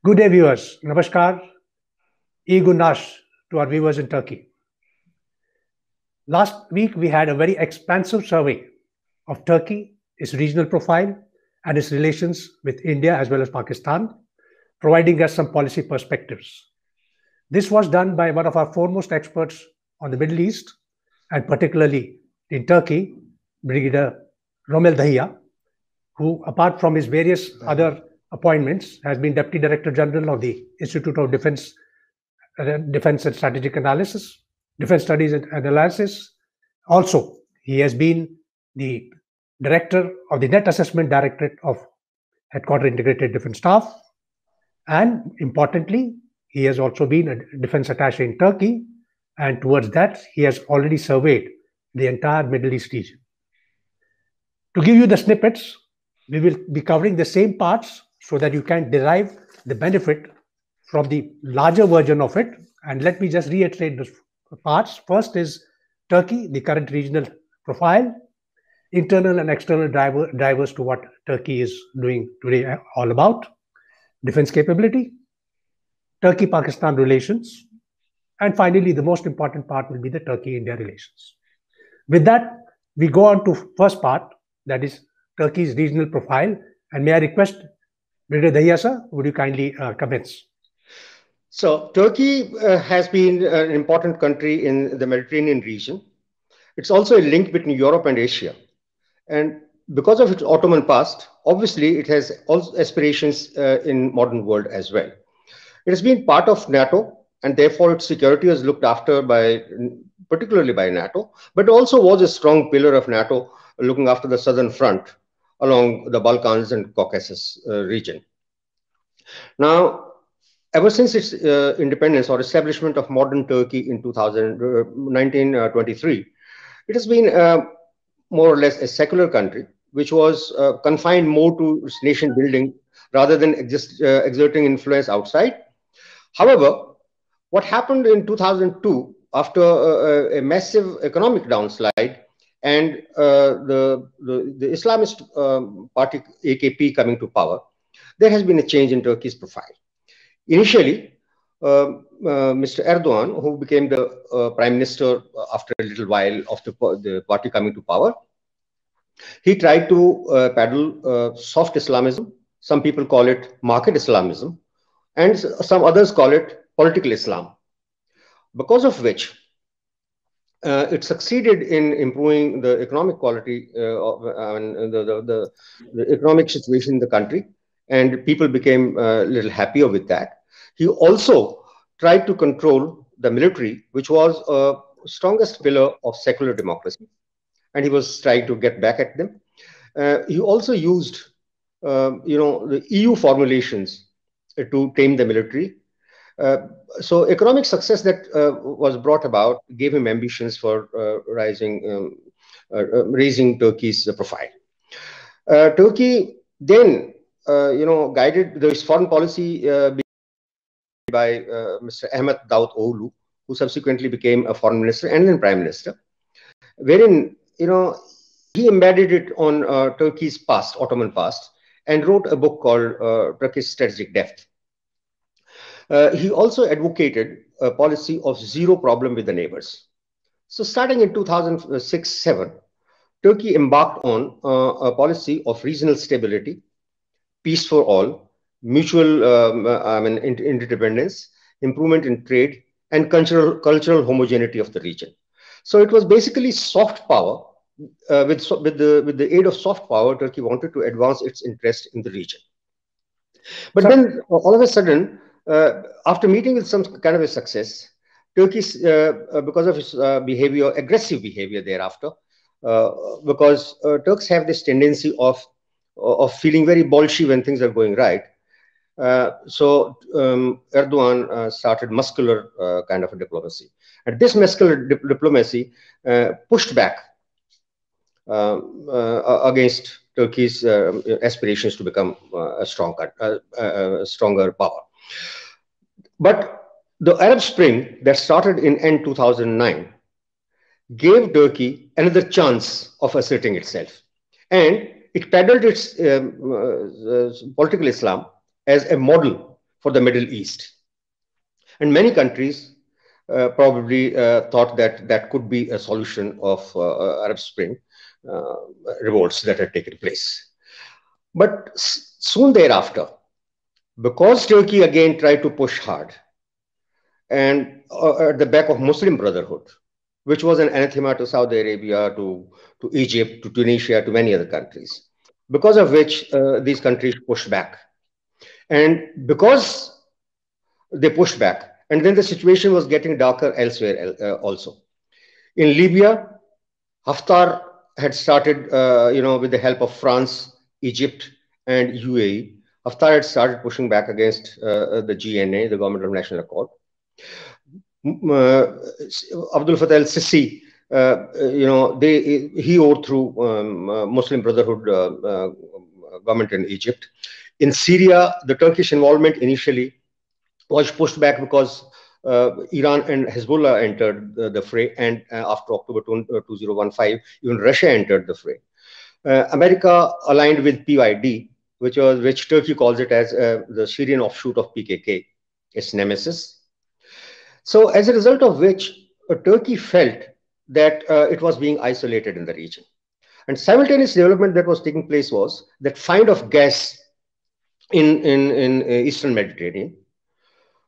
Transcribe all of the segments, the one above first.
Good day, viewers. Namaskar. Gunash to our viewers in Turkey. Last week, we had a very expansive survey of Turkey, its regional profile, and its relations with India as well as Pakistan, providing us some policy perspectives. This was done by one of our foremost experts on the Middle East, and particularly in Turkey, Brigadier Romel Dahiya, who, apart from his various other appointments, has been Deputy Director General of the Institute of Defense and Strategic Analysis, Defense Studies and Analysis. Also, he has been the Director of the Net Assessment Directorate of Headquarter Integrated Defense Staff. And importantly, he has also been a defense attaché in Turkey. And towards that, he has already surveyed the entire Middle East region. To give you the snippets, we will be covering the same parts so that you can derive the benefit from the larger version of it. And let me just reiterate the parts. First is Turkey, the current regional profile, internal and external drivers to what Turkey is doing today all about, defense capability, Turkey-Pakistan relations, and finally, the most important part will be the Turkey-India relations. With that, we go on to first part, that is Turkey's regional profile. And may I request Brigadier Dahiya, sir, would you kindly commence? So Turkey has been an important country in the Mediterranean region. It's also a link between Europe and Asia. And because of its Ottoman past, obviously it has also aspirations in modern world as well. It has been part of NATO, and therefore its security was looked after particularly by NATO, but also was a strong pillar of NATO looking after the southern front along the Balkans and Caucasus region. Now, ever since its independence or establishment of modern Turkey in 1923, it has been more or less a secular country, which was confined more to its nation building rather than exerting influence outside. However, what happened in 2002 after a massive economic downslide and the Islamist party AKP coming to power, there has been a change in Turkey's profile. Initially, Mr. Erdogan, who became the prime minister after a little while of the party coming to power, he tried to peddle soft Islamism. Some people call it market Islamism, and some others call it political Islam, because of which it succeeded in improving the economic quality the economic situation in the country, and people became a little happier with that. He also tried to control the military, which was a strongest pillar of secular democracy, and he was trying to get back at them. He also used, the EU formulations to tame the military. So economic success that was brought about gave him ambitions for raising Turkey's profile. Turkey then, guided this foreign policy by Mr. Ahmet Davutoğlu, who subsequently became a foreign minister and then prime minister, wherein, he embedded it on Turkey's past, Ottoman past, and wrote a book called Turkey's Strategic Depth. He also advocated a policy of zero problem with the neighbors. So starting in 2006-07, Turkey embarked on a policy of regional stability, peace for all, mutual interdependence, improvement in trade, and cultural homogeneity of the region. So it was basically soft power. With the aid of soft power, Turkey wanted to advance its interest in the region. But then all of a sudden, after meeting with some kind of a success, Turkey, because of its aggressive behavior thereafter, because Turks have this tendency of feeling very bolshy when things are going right. So Erdogan started muscular kind of a diplomacy. And this muscular diplomacy pushed back against Turkey's aspirations to become a stronger power. But the Arab Spring that started in end 2009 gave Turkey another chance of asserting itself. And it peddled its political Islam as a model for the Middle East. And many countries probably thought that that could be a solution of Arab Spring uh, revolts that had taken place. But soon thereafter, because Turkey again tried to push hard and at the back of Muslim Brotherhood, which was an anathema to Saudi Arabia, to Egypt, to Tunisia, to many other countries, because of which these countries pushed back. And because they pushed back, and then the situation was getting darker elsewhere also. In Libya, Haftar had started, with the help of France, Egypt, and UAE. Haftar had started pushing back against the GNA, the Government of National Accord. Abdul Fattah al-Sisi, he overthrew Muslim Brotherhood government in Egypt. In Syria, the Turkish involvement initially was pushed back because Iran and Hezbollah entered the fray, and after October 2015, even Russia entered the fray. America aligned with PYD, which Turkey calls it as the Syrian offshoot of PKK, its nemesis. So as a result of which, Turkey felt that it was being isolated in the region. And simultaneous development that was taking place was that find of gas in Eastern Mediterranean.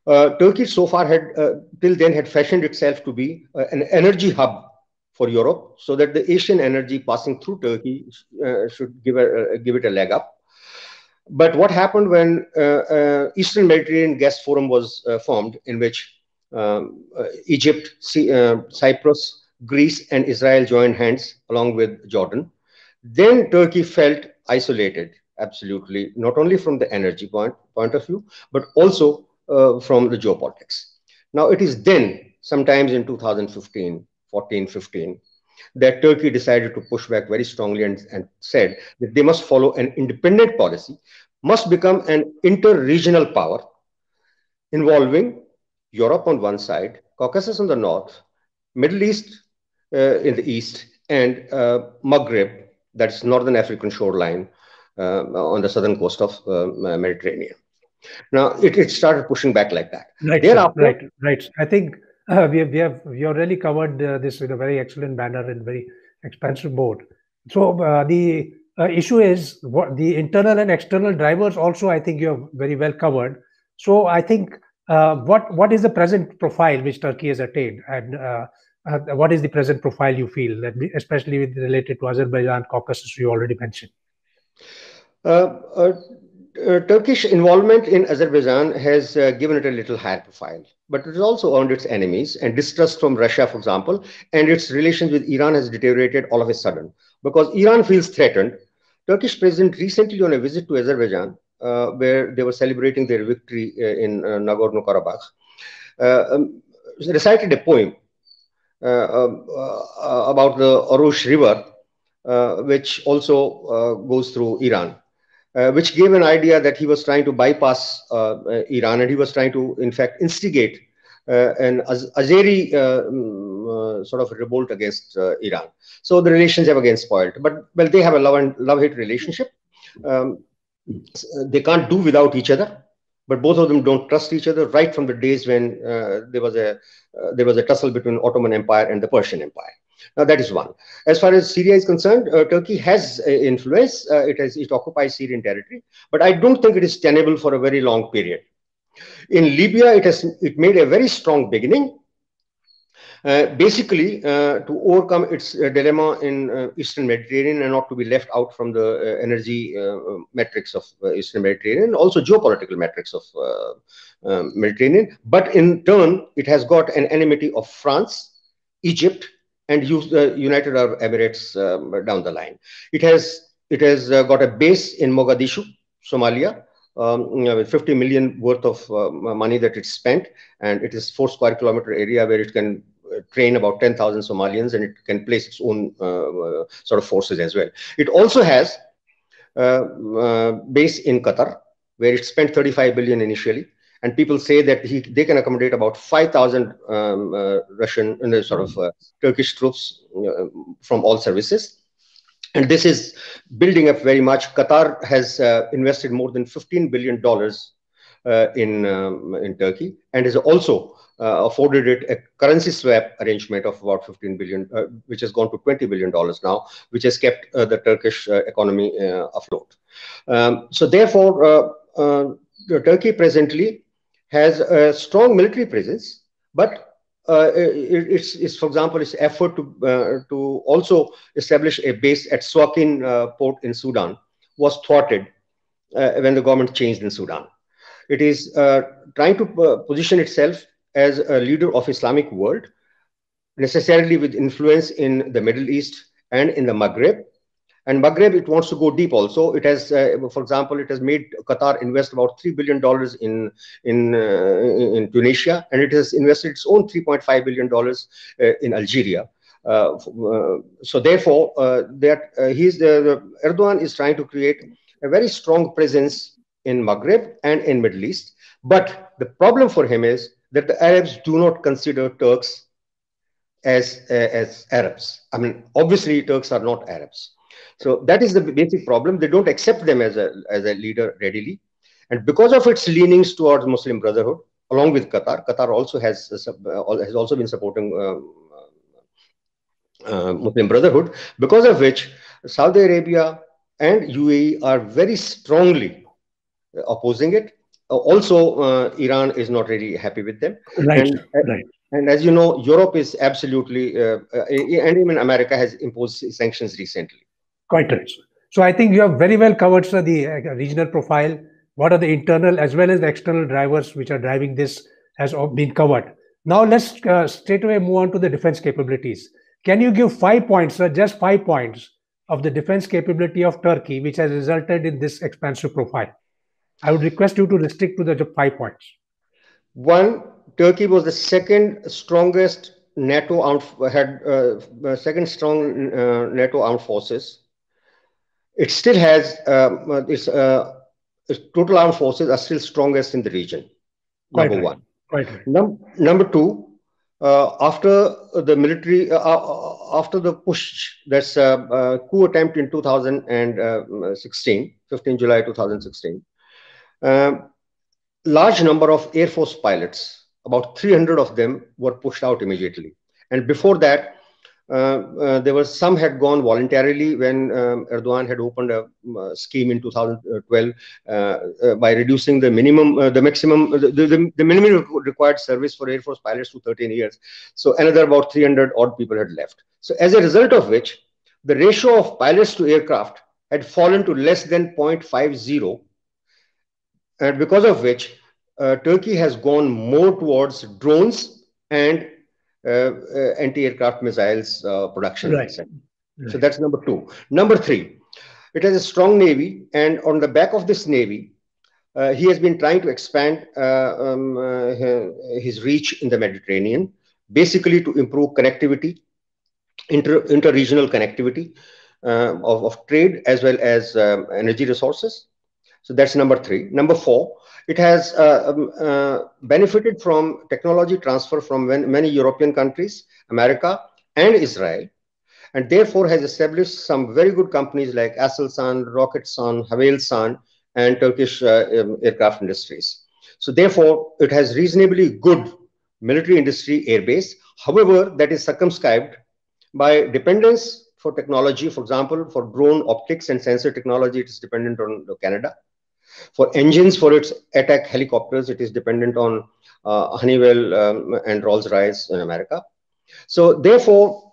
Turkey so far had, till then, had fashioned itself to be an energy hub for Europe, so that the Asian energy passing through Turkey should give it a leg up. But what happened when Eastern Mediterranean Gas Forum was formed, in which Egypt, Cyprus, Greece, and Israel joined hands along with Jordan, then Turkey felt isolated, absolutely, not only from the energy point of view, but also from the geopolitics. Now, it is then, sometimes in 2015, 14, 15, that Turkey decided to push back very strongly and said that they must follow an independent policy, must become an inter-regional power involving Europe on one side, Caucasus on the north, Middle East in the east, and Maghreb, that's Northern African shoreline on the southern coast of Mediterranean. Now, it started pushing back like that. Right, right. I think we have really covered this in a very excellent manner and very expansive mode. So the issue is what the internal and external drivers also, I think you have very well covered. So I think what is the present profile which Turkey has attained, and what is the present profile you feel, that especially with related to Azerbaijan, Caucasus, you already mentioned? Turkish involvement in Azerbaijan has given it a little higher profile, but it has also earned its enemies, and distrust from Russia, for example, and its relations with Iran has deteriorated all of a sudden because Iran feels threatened. Turkish president recently, on a visit to Azerbaijan, where they were celebrating their victory in Nagorno-Karabakh, recited a poem about the Orush River, which also goes through Iran. Which gave an idea that he was trying to bypass Iran, and he was trying to, in fact, instigate an Azeri sort of revolt against Iran. So the relations have again spoiled. But, well, they have a love-hate relationship. They can't do without each other, but both of them don't trust each other right from the days when there was a tussle between Ottoman Empire and the Persian Empire. Now, that is one. As far as Syria is concerned, Turkey has influence. It occupies Syrian territory, but I don't think it is tenable for a very long period. In Libya, it made a very strong beginning, basically to overcome its dilemma in Eastern Mediterranean and not to be left out from the energy metrics of Eastern Mediterranean, also geopolitical metrics of Mediterranean. But in turn, it has got an enmity of France, Egypt, and United Arab Emirates down the line. It has got a base in Mogadishu, Somalia, with 50 million worth of money that it spent, and it is 4 square kilometer area where it can train about 10,000 Somalians, and it can place its own sort of forces as well. It also has base in Qatar, where it spent 35 billion initially. And people say that they can accommodate about 5,000 Russian, Turkish troops from all services. And this is building up very much. Qatar has invested more than $15 billion in Turkey, and has also afforded it a currency swap arrangement of about 15 billion, which has gone to $20 billion now, which has kept the Turkish economy afloat. So therefore, Turkey presently has a strong military presence, but it's, for example, its effort to also establish a base at Suakin port in Sudan was thwarted when the government changed in Sudan. It is trying to position itself as a leader of Islamic world, necessarily with influence in the Middle East and in the Maghreb. And Maghreb, it wants to go deep also. It has, for example, it has made Qatar invest about $3 billion in Tunisia, and it has invested its own $3.5 billion in Algeria. So therefore, Erdogan is trying to create a very strong presence in Maghreb and in Middle East. But the problem for him is that the Arabs do not consider Turks as Arabs. I mean, obviously, Turks are not Arabs. So that is the basic problem. They don't accept them as a leader readily. And because of its leanings towards Muslim Brotherhood, along with Qatar, Qatar also has also been supporting Muslim Brotherhood, because of which Saudi Arabia and UAE are very strongly opposing it. Also, Iran is not really happy with them. Right, right. And as you know, Europe is absolutely, and even America has imposed sanctions recently. Quite right. So I think you have very well covered, sir, the regional profile. What are the internal as well as the external drivers which are driving this has been covered. Now let's straight away move on to the defense capabilities. Can you give 5 points, sir, just 5 points of the defense capability of Turkey, which has resulted in this expansive profile? I would request you to restrict to the 5 points. One, Turkey was the second strongest NATO second strong NATO armed forces. It still has its total armed forces are still strongest in the region. Number one. Right. Number two, after the military, after the push, that's coup attempt in 2016, 15 July 2016, large number of Air Force pilots, about 300 of them were pushed out immediately. And before that, there were some had gone voluntarily when Erdogan had opened a scheme in 2012 by reducing the minimum, the minimum required service for Air Force pilots to 13 years. So another about 300 odd people had left. So as a result of which, the ratio of pilots to aircraft had fallen to less than 0.50, and because of which Turkey has gone more towards drones and anti-aircraft missiles production. Right. So that's number two. Number three, it has a strong navy, and on the back of this navy, he has been trying to expand his reach in the Mediterranean, basically to improve connectivity, inter-regional connectivity of trade as well as energy resources. So that's number three. Number four, it has benefited from technology transfer from many European countries, America, and Israel, and therefore has established some very good companies like Aselsan, Roketsan, Havelsan, and Turkish aircraft industries. So therefore, it has reasonably good military industry airbase. However, that is circumscribed by dependence for technology. For example, for drone optics and sensor technology, it is dependent on Canada. For engines for its attack helicopters, it is dependent on Honeywell and Rolls-Royce in America. So therefore,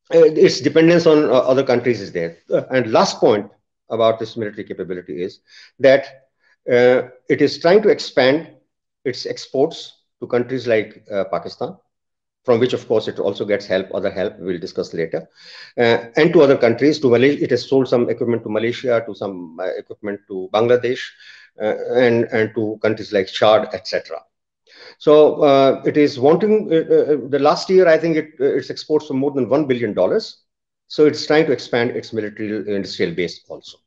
its dependence on other countries is there. And last point about this military capability is that it is trying to expand its exports to countries like Pakistan, from which, of course, it also gets other help we'll discuss later, and to other countries. To Malaysia, it has sold some equipment to Malaysia, to some equipment to Bangladesh, and to countries like Chad, etc. So it is wanting, the last year, I think its exports were more than $1 billion. So it's trying to expand its military industrial base also.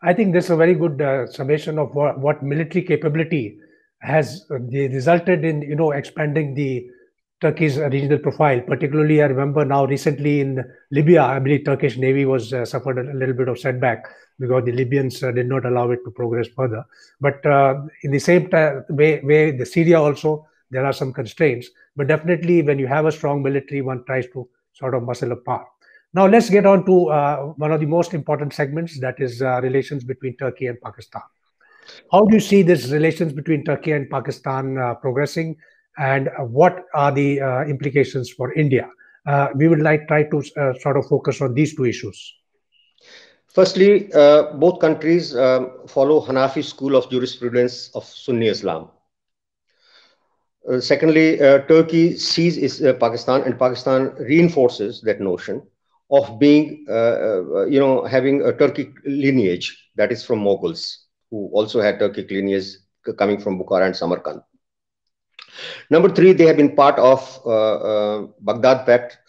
I think this is a very good summation of what military capability has resulted in, expanding the Turkey's regional profile. Particularly, I remember now recently in Libya, I believe Turkish Navy was suffered a little bit of setback because the Libyans did not allow it to progress further. But in the same way, the Syria also, there are some constraints. But definitely, when you have a strong military, one tries to sort of muscle up power. Now, let's get on to one of the most important segments, that is relations between Turkey and Pakistan. How do you see these relations between Turkey and Pakistan progressing, and what are the implications for India? We would try to sort of focus on these two issues. Firstly, both countries follow Hanafi school of jurisprudence of Sunni Islam. Secondly, Turkey sees Pakistan, and Pakistan reinforces that notion of being, having a Turkic lineage that is from Mughals, who also had Turkic lineage coming from Bukhara and Samarkand. Number three, they have been part of Baghdad Pact,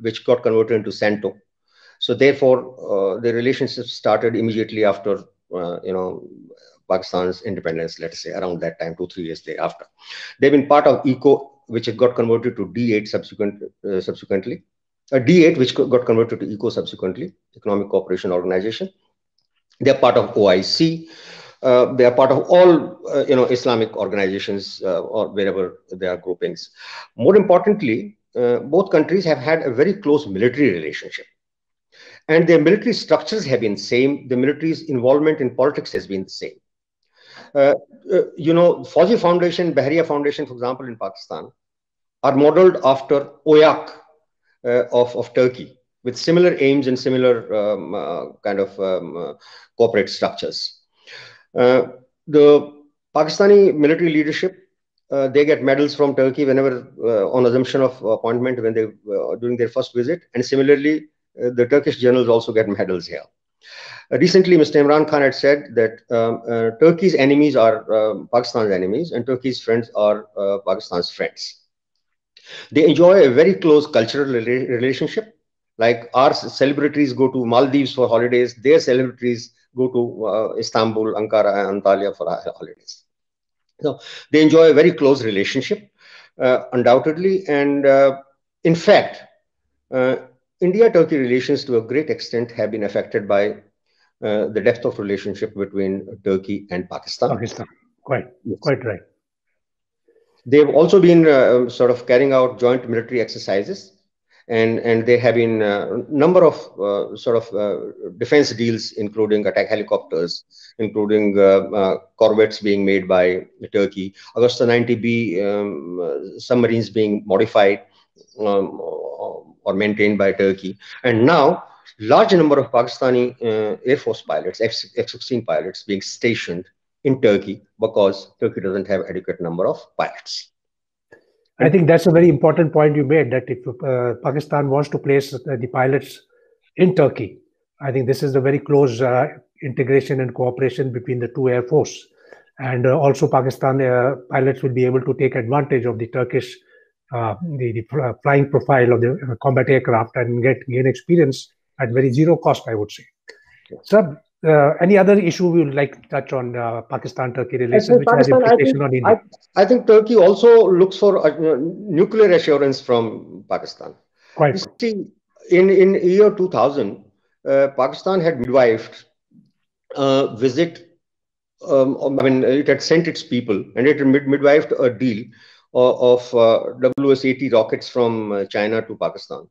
which got converted into SANTO. So therefore, the relationship started immediately after, Pakistan's independence, let's say around that time, 2-3 years thereafter. They've been part of ECO, which got converted to D8 subsequently. D8, which got converted to ECO subsequently, Economic Cooperation Organization. They're part of OIC. They are part of all, Islamic organizations or wherever there are groupings. More importantly, both countries have had a very close military relationship. And their military structures have been the same. The military's involvement in politics has been the same. Fauzi Foundation, Bahriya Foundation, for example, in Pakistan, are modeled after OYAK of Turkey, with similar aims and similar corporate structures. The Pakistani military leadership, they get medals from Turkey whenever, on assumption of appointment, when they during their first visit, and similarly, the Turkish generals also get medals here. Recently, Mr. Imran Khan had said that Turkey's enemies are Pakistan's enemies, and Turkey's friends are Pakistan's friends. They enjoy a very close cultural relationship. Like our celebrities go to Maldives for holidays, their celebrities go to Istanbul, Ankara, and Antalya for holidays. So they enjoy a very close relationship, undoubtedly. And in fact, India-Turkey relations to a great extent have been affected by the depth of relationship between Turkey and Pakistan. Quite right. They've also been sort of carrying out joint military exercises, and there have been a number of defense deals, including attack helicopters, including corvettes being made by Turkey, Augusta 90B submarines being modified or maintained by Turkey, and now large number of Pakistani Air Force pilots, F-16 pilots, being stationed in Turkey because Turkey doesn't have adequate number of pilots. I think that's a very important point you made, that if Pakistan wants to place the pilots in Turkey, I think this is a very close integration and cooperation between the two air force. And also Pakistan pilots will be able to take advantage of the Turkish the flying profile of the combat aircraft and gain experience at very zero cost, I would say. Sir, any other issue we would like to touch on Pakistan-Turkey relations, which has implication on India? I think Turkey also looks for nuclear assurance from Pakistan. Quite. See, in year 2000, Pakistan had midwifed visit. It had sent its people, and it had midwifed a deal of WS-80 rockets from China to Pakistan.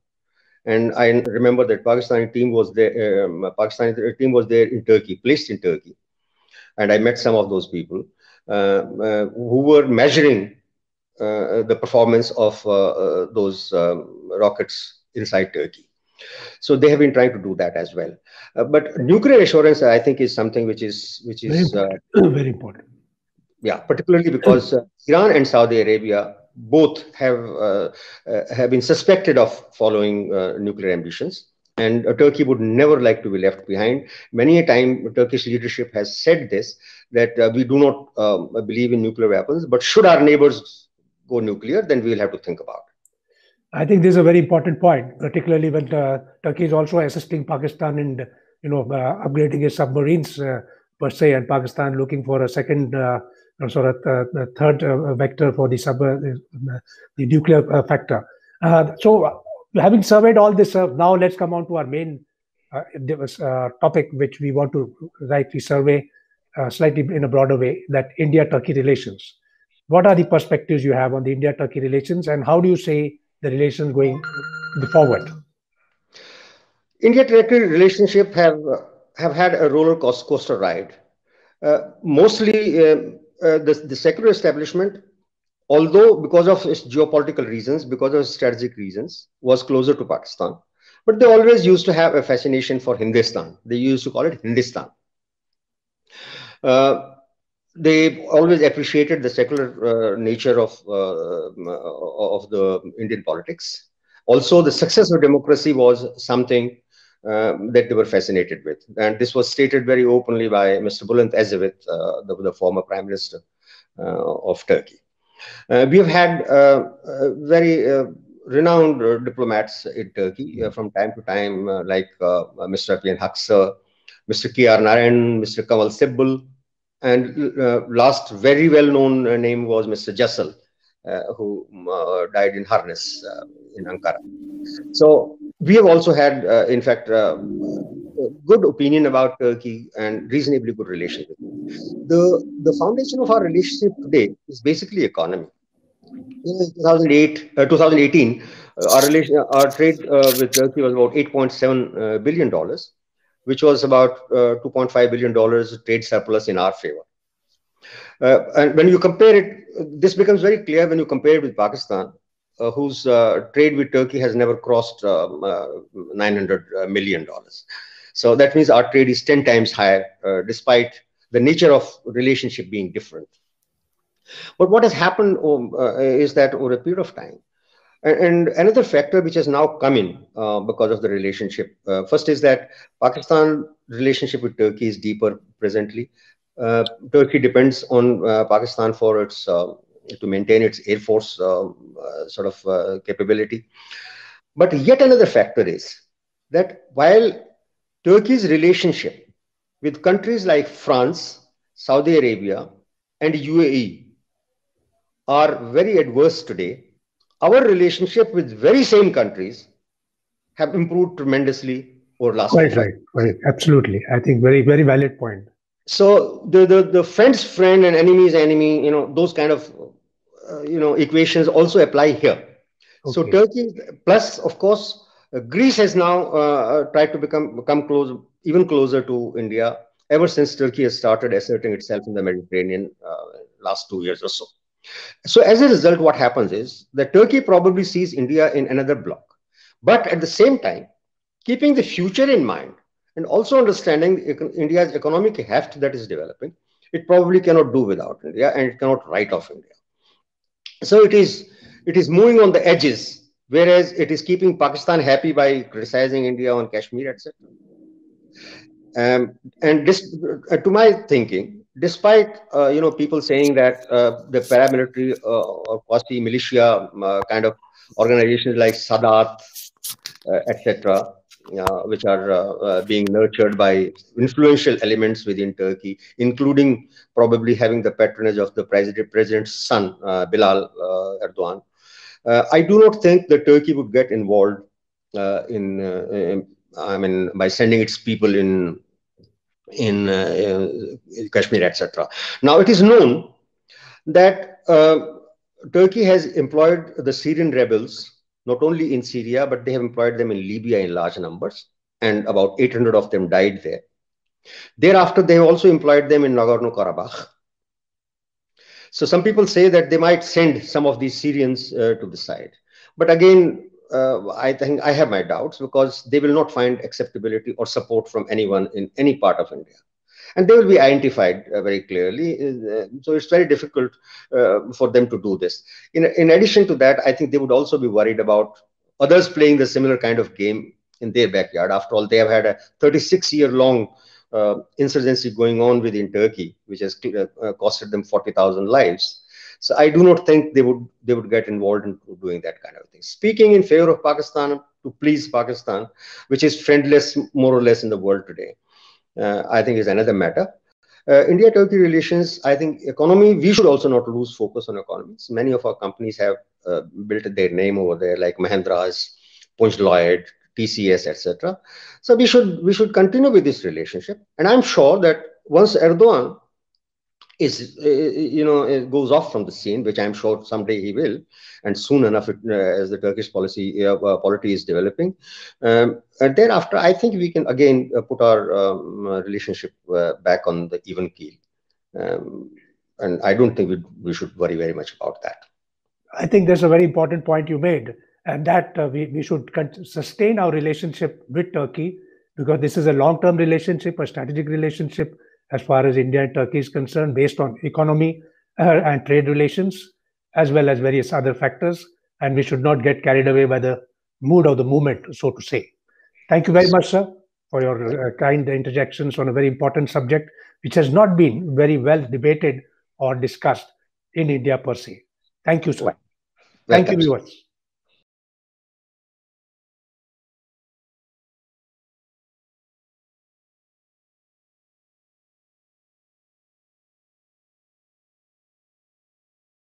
And I remember that Pakistani team was there. Pakistani team was there in Turkey, placed in Turkey, and I met some of those people who were measuring the performance of those rockets inside Turkey. So they have been trying to do that as well. But nuclear assurance, I think, is something which is very important. Yeah, particularly because Iran and Saudi Arabia both have been suspected of following nuclear ambitions, and Turkey would never like to be left behind. Many a time, Turkish leadership has said this, that we do not believe in nuclear weapons, but should our neighbors go nuclear, then we will have to think about it. I think this is a very important point, particularly when Turkey is also assisting Pakistan in upgrading its submarines per se, and Pakistan looking for a second sort of the third vector for the nuclear factor. So, having surveyed all this, now let's come on to our main topic, which we want to rightly survey slightly in a broader way, that India-Turkey relations. What are the perspectives you have on the India-Turkey relations, and how do you see the relations going forward? India-Turkey relationship have had a roller coaster ride. Mostly the secular establishment, although because of its geopolitical reasons, because of strategic reasons, was closer to Pakistan. But they always used to have a fascination for Hindustan. They used to call it Hindustan. They always appreciated the secular nature of the Indian politics. Also, the success of democracy was something that they were fascinated with. And this was stated very openly by Mr. Bülent Ecevit, the former Prime Minister of Turkey. We have had very renowned diplomats in Turkey from time to time, like Mr. Apiyan Haksar, Mr. K.R. Narayan, Mr. Kamal Sibbal, and last very well-known name was Mr. Jassal, who died in harness in Ankara. So we have also had, in fact, good opinion about Turkey and reasonably good relationship. The foundation of our relationship today is basically economy. In 2018, our trade with Turkey was about $8.7 billion, which was about $2.5 billion trade surplus in our favor. And when you compare it, this becomes very clear when you compare it with Pakistan, whose trade with Turkey has never crossed $900 million. So that means our trade is 10 times higher, despite the nature of relationship being different. But what has happened is that over a period of time, and another factor which has now come in because of the relationship, first is that Pakistan relationship with Turkey is deeper presently. Turkey depends on Pakistan for its to maintain its air force capability. But yet another factor is that while Turkey's relationship with countries like France, Saudi Arabia, and UAE are very adverse today, our relationship with very same countries have improved tremendously over last Quite right. Right. Absolutely. I think very, very valid point. So the friend's friend and enemy's enemy, those kind of equations also apply here. Okay. So Turkey, plus of course, Greece has now tried to become close, even closer to India ever since Turkey has started asserting itself in the Mediterranean last 2 years or so. So as a result, what happens is that Turkey probably sees India in another block, but at the same time, keeping the future in mind and also understanding India's economic heft that is developing, it probably cannot do without India and it cannot write off India. So it is moving on the edges, whereas it is keeping Pakistan happy by criticizing India on Kashmir, etc. And this, to my thinking, despite people saying that the paramilitary or quasi militia kind of organizations like Sadat, etc., which are being nurtured by influential elements within Turkey, including probably having the patronage of the president's son, Bilal Erdogan. I do not think that Turkey would get involved by sending its people in Kashmir, etc. Now, it is known that Turkey has employed the Syrian rebels not only in Syria, but they have employed them in Libya in large numbers, and about 800 of them died there. Thereafter, they have also employed them in Nagorno-Karabakh. So some people say that they might send some of these Syrians to the side. But again, I think I have my doubts because they will not find acceptability or support from anyone in any part of India. And they will be identified very clearly. So it's very difficult for them to do this. In addition to that, I think they would also be worried about others playing the similar kind of game in their backyard. After all, they have had a 36-year-long insurgency going on within Turkey, which has costed them 40,000 lives. So I do not think they would get involved in doing that kind of thing. Speaking in favor of Pakistan, to please Pakistan, which is friendless more or less in the world today, I think is another matter. India-Turkey relations, I think economy, we should also not lose focus on economies. Many of our companies have built their name over there, like Mahindra's, Punch Lloyd, TCS, etc. So we should continue with this relationship. And I'm sure that once Erdogan goes off from the scene, which I'm sure someday he will, and soon enough, as the Turkish polity is developing, and thereafter, I think we can again put our relationship back on the even keel, and I don't think we should worry very much about that. I think there's a very important point you made, and that we should sustain our relationship with Turkey, because this is a long-term relationship, a strategic relationship as far as India and Turkey is concerned, based on economy and trade relations, as well as various other factors. And we should not get carried away by the mood of the moment, so to say. Thank you very much, sir, for your kind interjections on a very important subject, which has not been very well debated or discussed in India per se. Thank you, sir. Welcome. Thank you, viewers.